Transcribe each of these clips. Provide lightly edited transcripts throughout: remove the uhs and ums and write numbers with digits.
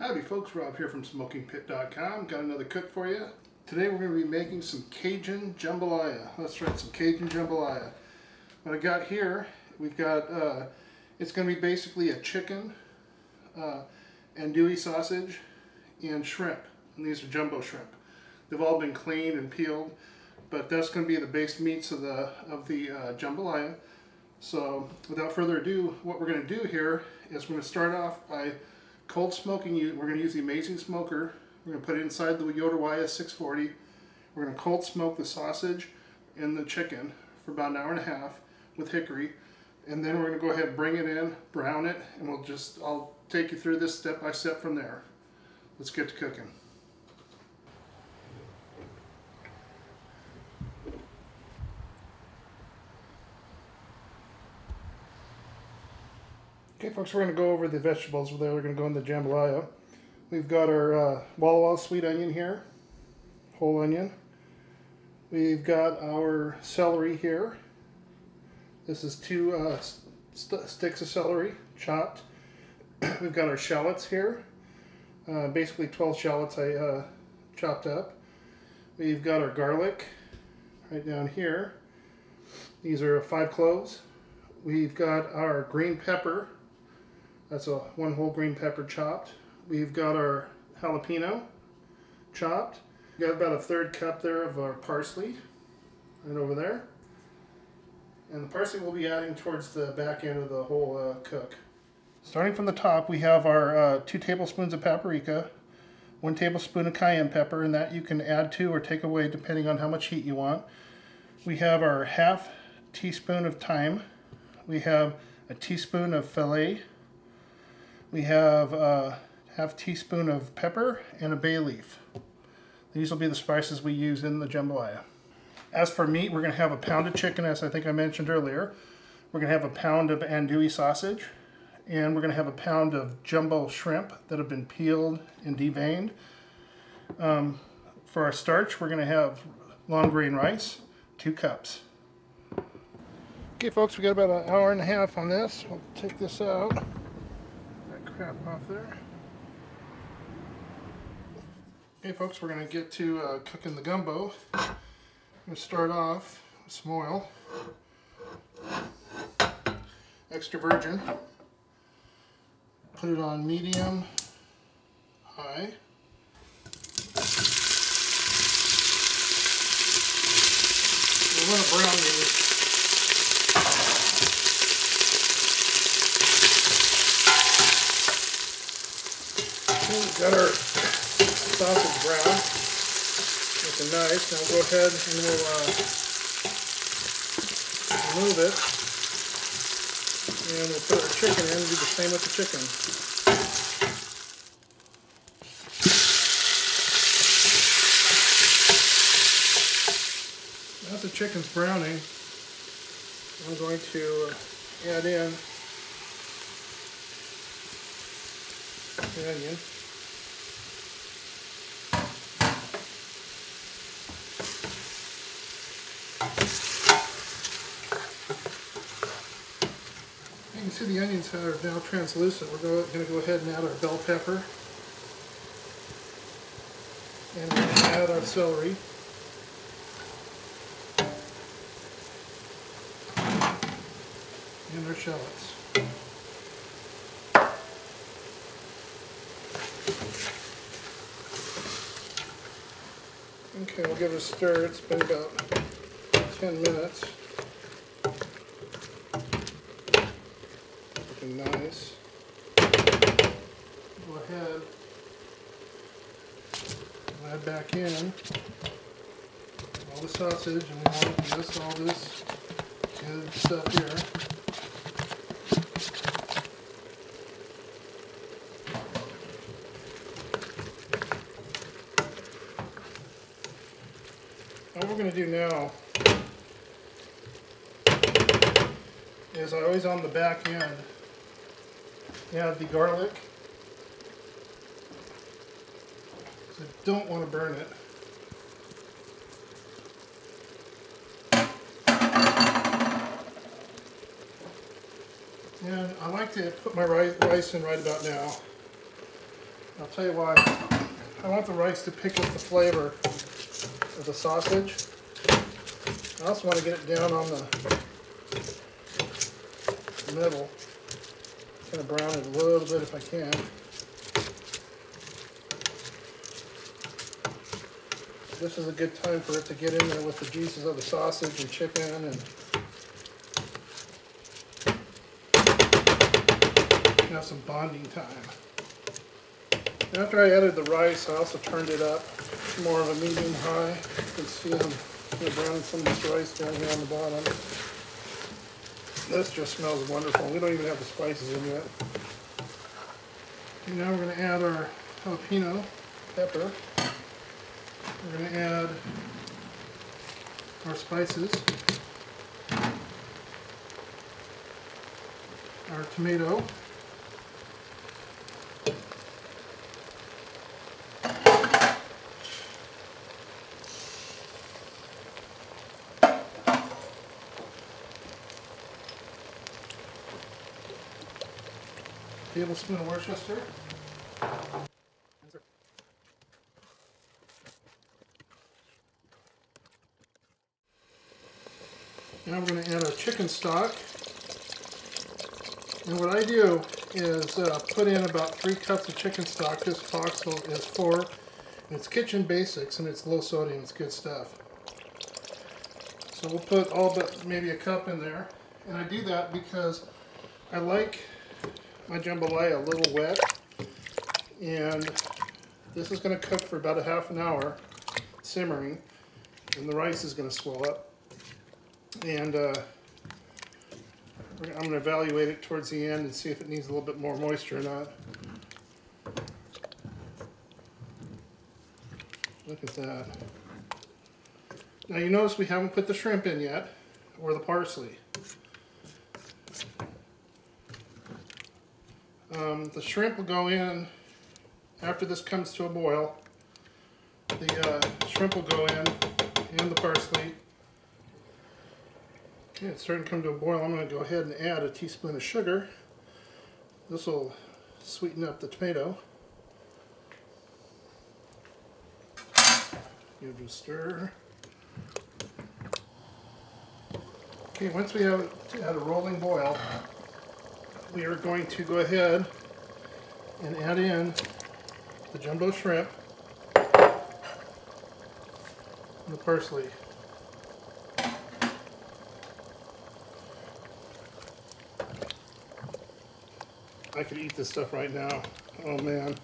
Howdy folks, Rob here from SmokingPit.com. Got another cook for you. Today we're going to be making some Cajun Jambalaya. That's right, some Cajun Jambalaya. What I got here, we've got, it's going to be basically a chicken, andouille sausage, and shrimp. And these are jumbo shrimp. They've all been cleaned and peeled, but that's going to be the base meats of the jambalaya. So without further ado, what we're going to do here is we're going to start off by cold smoking. We're going to use the Amaze-N-Smoker. We're going to put it inside the Yoda YS640. We're going to cold smoke the sausage and the chicken for about an hour and a half with hickory. And then we're going to go ahead and bring it in, brown it, and I'll take you through this step by step from there. Let's get to cooking. Okay folks, we're going to go over the vegetables that are going to go in the jambalaya. We've got our Walla Walla sweet onion here, whole onion. We've got our celery here. This is two sticks of celery, chopped. We've got our shallots here, basically 12 shallots I chopped up. We've got our garlic right down here. These are 5 cloves. We've got our green pepper. That's one whole green pepper chopped. We've got our jalapeno chopped. We've got about a 1/3 cup there of our parsley right over there. And the parsley we'll be adding towards the back end of the whole cook. Starting from the top, we have our 2 tablespoons of paprika, 1 tablespoon of cayenne pepper, and that you can add to or take away depending on how much heat you want. We have our 1/2 teaspoon of thyme. We have a teaspoon of filet. We have a 1/2 teaspoon of pepper and a bay leaf. These will be the spices we use in the jambalaya. As for meat, we're going to have a pound of chicken, as I think I mentioned earlier. We're going to have a pound of andouille sausage. And we're going to have a pound of jumbo shrimp that have been peeled and deveined. For our starch, we're going to have long grain rice, 2 cups. Okay folks, we got about an hour and a half on this. We'll take this out. That crap off there. Okay folks, we're going to get to cooking the gumbo. I'm going to start off with some oil. Extra virgin. Put it on medium, high. We're going to brown these. We've got our sausage brown, looking nice. Now we'll go ahead and we'll remove it, and we'll put our chicken in and do the same with the chicken. As the chicken's browning, I'm going to add in the onion. You can see the onions are now translucent. We're going to go ahead and add our bell pepper. And we're going to add our celery. And our shallots. Okay, we'll give it a stir. It's been about 10 minutes. Looking nice. Go ahead and add back in all the sausage, and we want just all this good stuff here. What we're going to do now is always on the back end add the garlic. So don't want to burn it. And I like to put my rice in right about now. I'll tell you why. I want the rice to pick up the flavor of the sausage. I also want to get it down on the middle. Kind of brown it a little bit if I can. This is a good time for it to get in there with the juices of the sausage and chicken and have some bonding time. After I added the rice, I also turned it up to more of a medium high. You can see I'm browning some of this rice down here on the bottom. This just smells wonderful. We don't even have the spices in yet. And now we're going to add our jalapeno pepper. We're going to add our spices, our tomato, tablespoon of Worcester. Now we're going to add our chicken stock. And what I do is put in about 3 cups of chicken stock. This box is 4. It's kitchen basics and it's low sodium. It's good stuff. So we'll put all but maybe a cup in there. And I do that because I like my jambalaya a little wet. And this is going to cook for about a half an hour, simmering. And the rice is going to swell up. And I'm going to evaluate it towards the end and see if it needs a little bit more moisture or not. Look at that. Now you notice we haven't put the shrimp in yet, or the parsley. The shrimp will go in after this comes to a boil. The shrimp will go in and the parsley. Okay, it's starting to come to a boil. I'm going to go ahead and add a teaspoon of sugar. This will sweeten up the tomato. Give it a stir. Okay, once we have it at a rolling boil, we are going to go ahead and add in the jumbo shrimp and the parsley. I could eat this stuff right now. Oh man.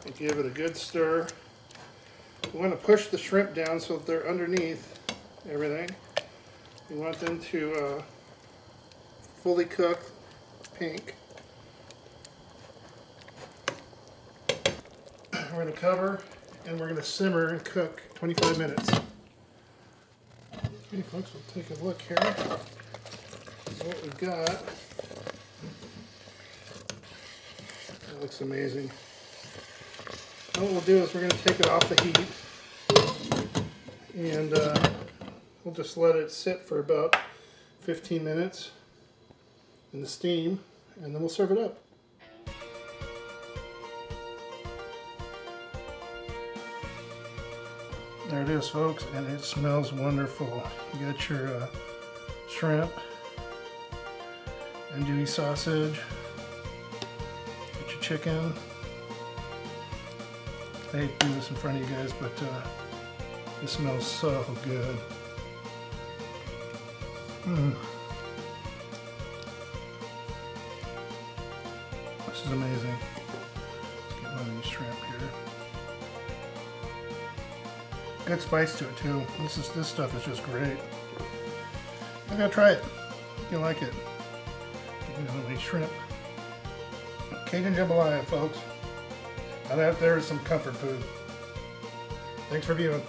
And give it a good stir. We want to push the shrimp down so that they're underneath everything. We want them to fully cook pink. We're going to cover and we're going to simmer and cook 25 minutes. Okay folks, we'll take a look here. What we've got. That looks amazing. Now what we'll do is we're going to take it off the heat and we'll just let it sit for about 15 minutes in the steam and then we'll serve it up. There it is folks, and it smells wonderful. You got your shrimp, andouille sausage, get your chicken. I hate doing this in front of you guys, but this smells so good. This is amazing. Let's get one of these shrimp here. Good spice to it too. This stuff is just great. I'm gonna try it. You like it? These shrimp. Cajun jambalaya, folks. Now that there is some comfort food. Thanks for viewing.